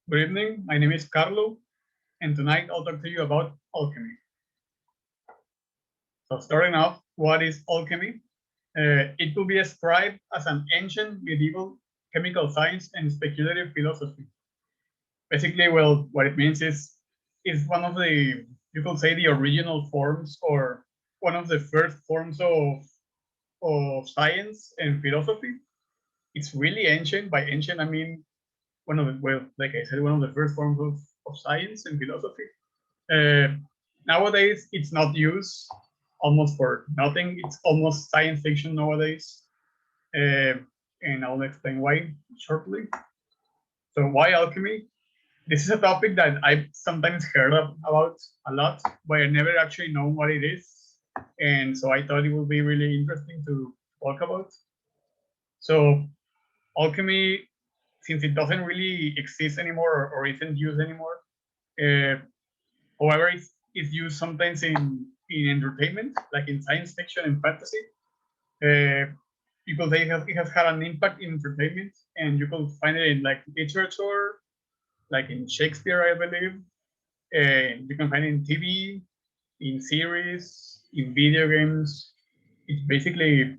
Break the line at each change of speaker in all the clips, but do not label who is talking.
Good evening, my name is Carlo, and tonight I'll talk to you about alchemy. So starting off, what is alchemy? It could be described as an ancient medieval chemical science and speculative philosophy. Basically, well, what it means is one of the, you could say, the original forms or one of the first forms of science and philosophy. It's really ancient. By ancient, I mean one of the, well, like I said, one of the first forms of science and philosophy. Uh, Nowadays, it's not used almost for nothing. It's almost science fiction nowadays. Uh, and I'll explain why shortly. So, why alchemy? This is a topic that I've sometimes heard about a lot, but I never actually know what it is. And so I thought it would be really interesting to talk about. So, alchemy, since it doesn't really exist anymore or isn't used anymore, uh, however, it's used sometimes in entertainment, like in science fiction and fantasy. Because it has had an impact in entertainment, and you can find it in like literature, like in Shakespeare, I believe. And you can find it in TV, in series, in video games. It's basically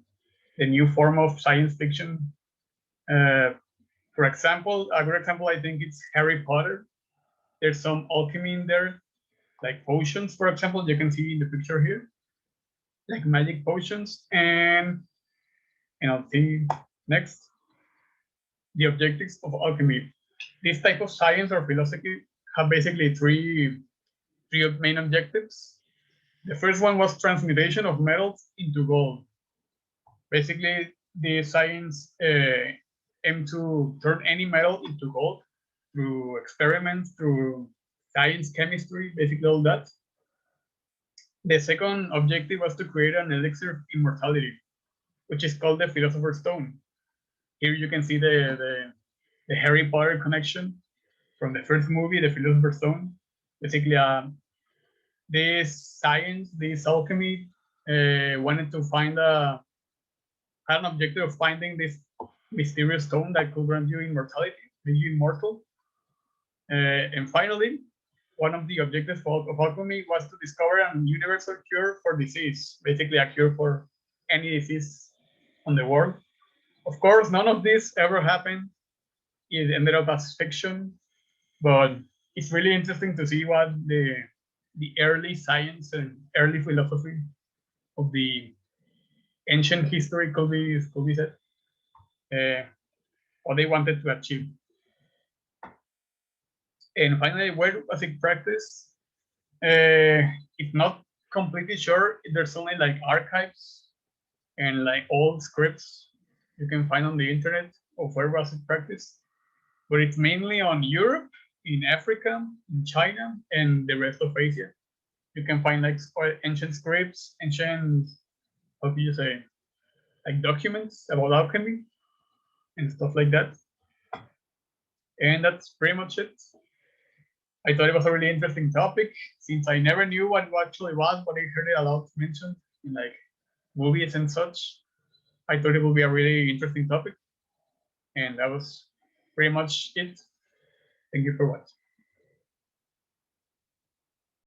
the new form of science fiction. Uh, for example, a good example, I think it's Harry Potter. There's some alchemy in there, like potions, for example, you can see in the picture here, like magic potions. And I'll see next, the objectives of alchemy. This type of science or philosophy have basically three main objectives. The first one was transmutation of metals into gold. Basically, the science aim to turn any metal into gold through experiments, through science, chemistry, basically all that. The second objective was to create an elixir of immortality, which is called the Philosopher's Stone. Here you can see the Harry Potter connection from the first movie, The Philosopher's Stone. Basically, this science, this alchemy, wanted to find had an objective of finding this mysterious stone that could grant you immortality, make you immortal. And finally, one of the objectives of alchemy was to discover a universal cure for disease, basically a cure for any disease on the world. Of course, none of this ever happened. It ended up as fiction, but it's really interesting to see what the early science and early philosophy of the ancient history could be said, uh, what they wanted to achieve. And finally, where was it practiced? It's not completely sure. There's only like archives and like old scripts you can find on the internet of where was it practiced, but it's mainly on Europe, in Africa, in China, and the rest of Asia. You can find like ancient scripts, ancient, how do you say, like documents about alchemy and stuff like that. And that's pretty much it. I thought it was a really interesting topic since I never knew what it actually was, but I heard it a lot mentioned in like movies and such. I thought it would be a really interesting topic. And that was pretty much it. Thank you for watching.